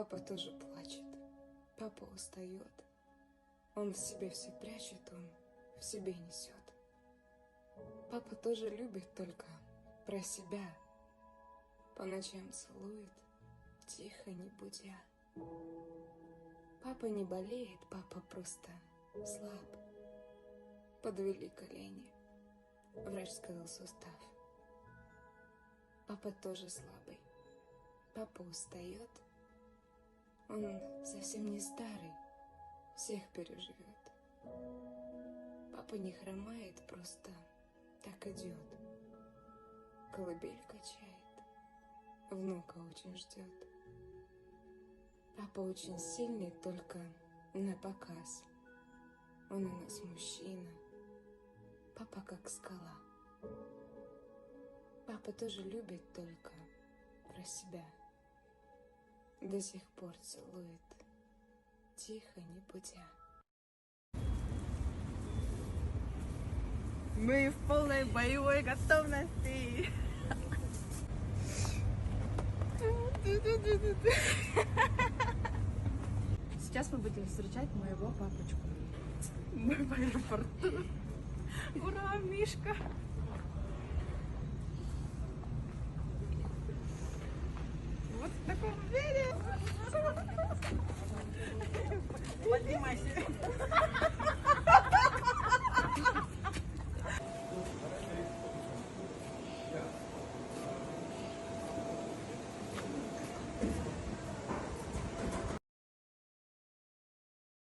Папа тоже плачет. Папа устает. Он в себе все прячет, он в себе несет. Папа тоже любит только про себя. По ночам целует, тихо не будя. Папа не болеет, папа просто слаб. Подвели колени, врач сказал сустав. Папа тоже слабый, папа устает. Он совсем не старый, всех переживет. Папа не хромает, просто так идет. Колыбель качает, внука очень ждет. Папа очень сильный, только на показ. Он у нас мужчина, папа как скала. Папа тоже любит только про себя. До сих пор целует, тихо не будя. Мы в полной боевой готовности. Сейчас мы будем встречать моего папочку. Мы в аэропорту. Ура, Мишка! Вот в таком виде. Поднимайся.